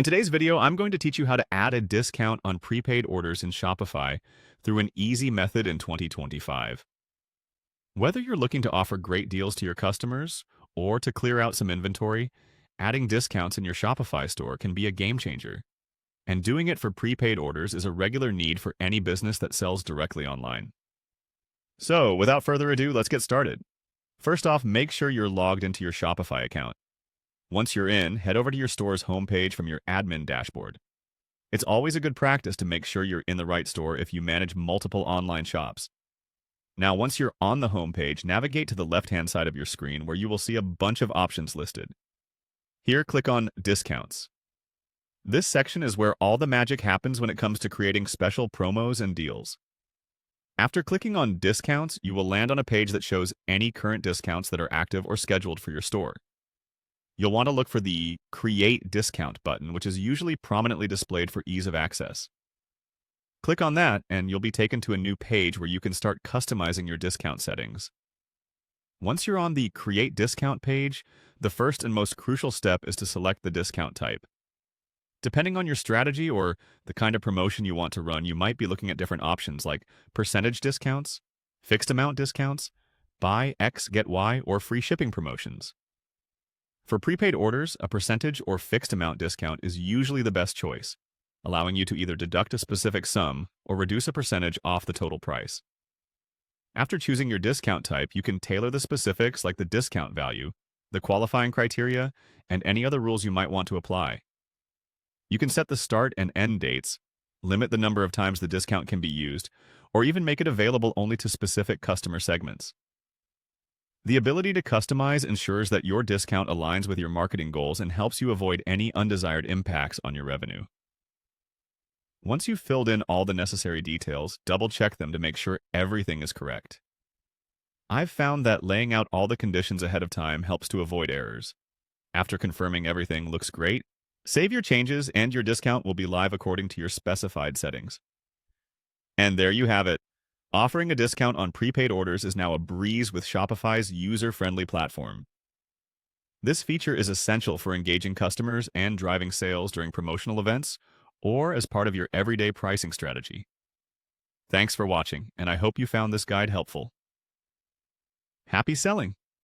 In today's video, I'm going to teach you how to add a discount on prepaid orders in Shopify through an easy method in 2025. Whether you're looking to offer great deals to your customers or to clear out some inventory, adding discounts in your Shopify store can be a game changer. And doing it for prepaid orders is a regular need for any business that sells directly online. So, without further ado, let's get started. First off, make sure you're logged into your Shopify account. Once you're in, head over to your store's homepage from your admin dashboard. It's always a good practice to make sure you're in the right store if you manage multiple online shops. Now, once you're on the homepage, navigate to the left-hand side of your screen where you will see a bunch of options listed. Here, click on Discounts. This section is where all the magic happens when it comes to creating special promos and deals. After clicking on Discounts, you will land on a page that shows any current discounts that are active or scheduled for your store. You'll want to look for the Create Discount button, which is usually prominently displayed for ease of access. Click on that, and you'll be taken to a new page where you can start customizing your discount settings. Once you're on the Create Discount page, the first and most crucial step is to select the discount type. Depending on your strategy or the kind of promotion you want to run, you might be looking at different options like percentage discounts, fixed amount discounts, buy X, get Y, or free shipping promotions. For prepaid orders, a percentage or fixed amount discount is usually the best choice, allowing you to either deduct a specific sum or reduce a percentage off the total price. After choosing your discount type, you can tailor the specifics like the discount value, the qualifying criteria, and any other rules you might want to apply. You can set the start and end dates, limit the number of times the discount can be used, or even make it available only to specific customer segments. The ability to customize ensures that your discount aligns with your marketing goals and helps you avoid any undesired impacts on your revenue. Once you've filled in all the necessary details, double-check them to make sure everything is correct. I've found that laying out all the conditions ahead of time helps to avoid errors. After confirming everything looks great, save your changes and your discount will be live according to your specified settings. And there you have it. Offering a discount on prepaid orders is now a breeze with Shopify's user-friendly platform. This feature is essential for engaging customers and driving sales during promotional events or as part of your everyday pricing strategy. Thanks for watching, and I hope you found this guide helpful. Happy selling!